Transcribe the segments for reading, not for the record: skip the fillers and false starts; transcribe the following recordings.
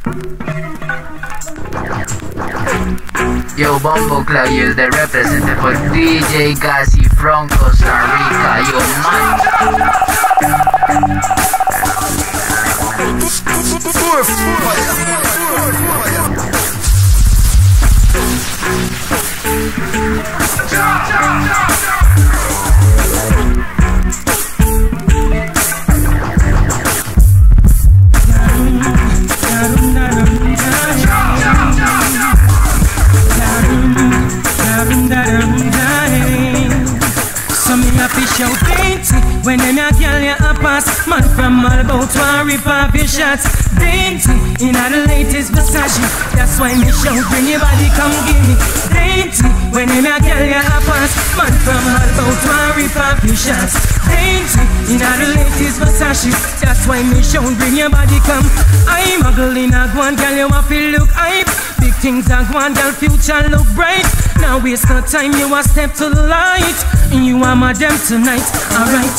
Yo, Bombo Cloud, you're the representative for DJ Gazi from Costa Rica. Yo, man. Show dainty when them a girl ya a pass. Man from all about to rip off your shots. Dainty in the latest Versace. That's why me show bring your body come give me. Dainty when them a girl ya a pass. Man from all about to rip off your shots. Dainty in the latest Versace. That's why me show bring your body come. I'm a girl in a one girl you want to look hype. Big things are one girl future look bright. Now waste no time you a step to the light. You are my them tonight, alright.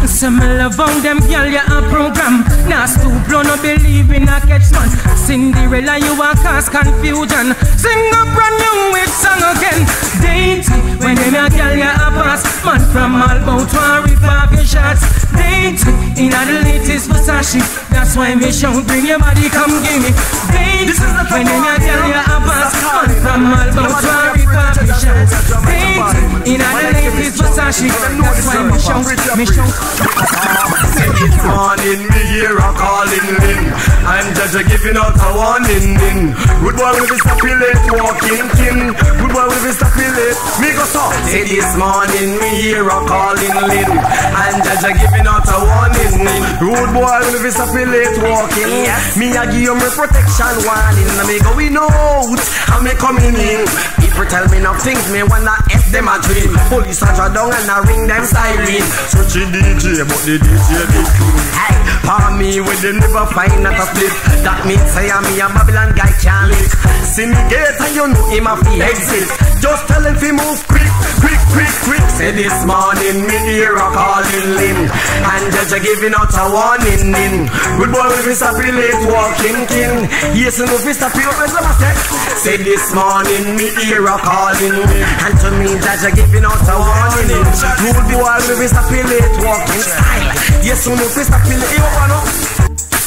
Some love on them, girl, you a program. Now stoop low, no believe in a catch man. Cinderella, you a cause confusion. Sing a brand new hit song again. Dainty, when them a girl, you a pass. Man from all bout to rip off your shots. Dainty, in the latest Versace. That's why me shout, bring your body, come give me. Dainty, when them a girl, you a pass. Man from all bout to rip off your shots. Dainty, in the latest Versace. That's why me shout, me shout. This morning me hear a calling in, and judge giving out a warning in. Good boy with his late walking kin. Good boy with his late. Me go so. Say this morning me hear a calling in, and judge giving out a warning in. Good boy with his late walking. Me a give you my protection warning. Me going out and me coming in. People tell me nothing, me wanna F them a dream. Police a draw down and a ring them siren. Such a DJ, but the DJ is clean. Hey, palm me with them never find not a split. That means say I'm me a Babylon guy can't lick. See me get and you know him a fi exit. Just tell him fi move quick, quick, quick, quick. Say this morning me hear a calling in, and judge giving out a warning in. Good boy with his late walking kin. Yes, no fi stop you up as a step. Say this morning me hear a calling in, and to me judge giving out a warning in. Good boy with his late walking style. Yes, no fi stop you up.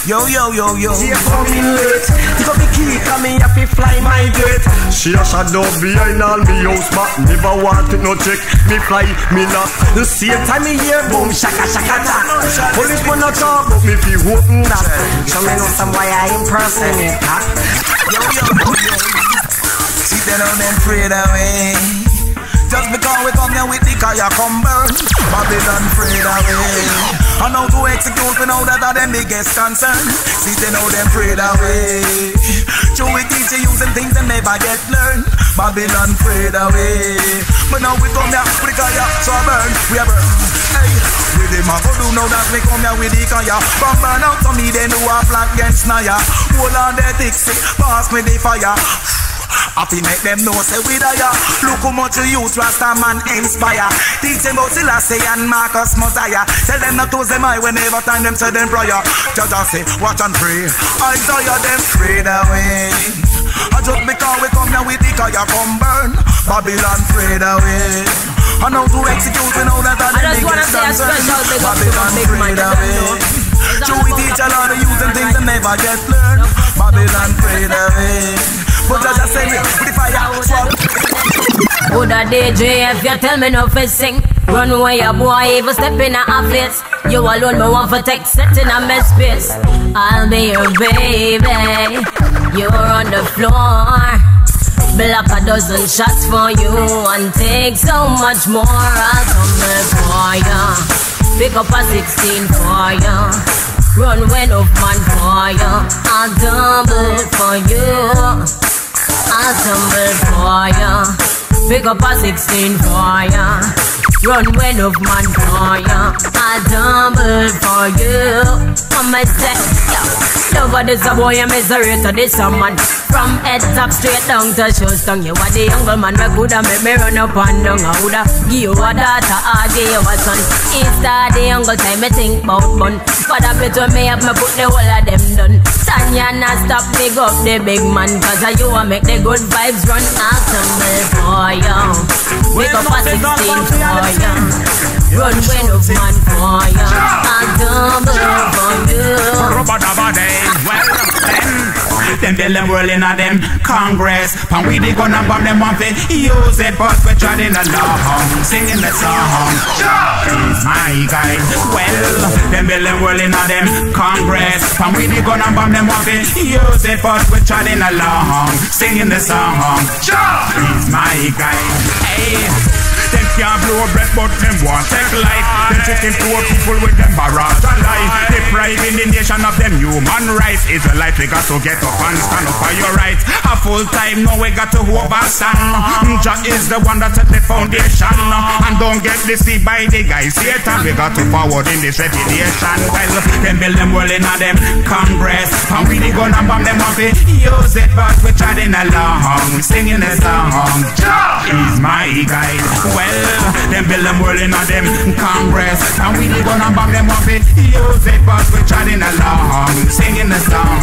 Yo, yo, yo, yo. She coming late. Take up the key, come in, have to fly my gate. She a shadow behind all me house, but never want it no check. Me fly, me not. The same time me hear boom, shaka, shaka, ta. Police will not talk, but me feel open that. So me know some why I impersonate that. Yo, yo, yo, yo. See them on them afraid away. Just because we come here with the car, you come burn. Babylon afraid away. I know to execute, we know that are them biggest concern. See they know them afraid away. True we teach you using things that never get learned. Babylon afraid away. But now we come here with the car, so I burn. We are burn. Hey, with them I go do now that we come here with the car. From burn out to me, they know I flat against Naya. Hold on their Dixie, pass me the fire. I feel make them know say we die. Look how much you use Rasta man inspire. Teach them about Selassie and Marcus Mosiah. Tell them not to close them eye whenever time them say them prayer. Just say watch and pray. Isaiah them afraid away. Just because we come here with the car, you come burn. Babylon afraid away. I know to execute, we know that I just wanna say a special big up to my big man. True we teach a lot of using things that never get learned. Babylon afraid away. But I just say it with the fire. Would a DJ if you tell me no fi sing? Run away a boy even step in a place. You alone me want for take set in a mess space. I'll be your baby. You're on the floor. Block a dozen shots for you and take so much more. I'll come for ya. Pick up a 16 for ya. Run when up man for ya. I'll double for you. I'll tumble for ya. Pick up a 16 for ya. Run when of man for ya. I'll double for you. I'm a set, yo. Nobody's a boy, I'm misery to this man. From head top straight down to shoes tongue. You are the younger man, me coulda make me run up and down. I woulda give you a daughter, I give you a son. It's the younger time, me think about bun. But I bet when me have me put the whole of them done. Sanya not stop big up the big man, cause you a make the good vibes run optimal for you. Wake up at 16 for you. Run when up man for you. I'll double for you. Them build them world in a them Congress. And we they gonna bomb them off it. Use it, but we're trying along, singing the song. He's my guy. Well, them build them world in a them Congress. And we they gonna bomb them off it. Use it, but we're trying along, singing the song. He's my guy. Hey. Them can't blow breath, but them want take life. Them taking poor people with them barrage and life. They pride in the nation of them human rights. Israelites, we got to get up and stand up for your rights. A full time, now we got to overstand. Jah is the one that set the foundation. And don't get deceived by the guys Satan. We got to forward in this reputation. Well, them build them world in a them Congress. And we gonna bomb them off it. Use it, but we're chatting along, singing the song. Jah is my guide. Well, them build them world in a them Congress. And we gonna bomb them off it. Use it, but we're chatting along, singing the song.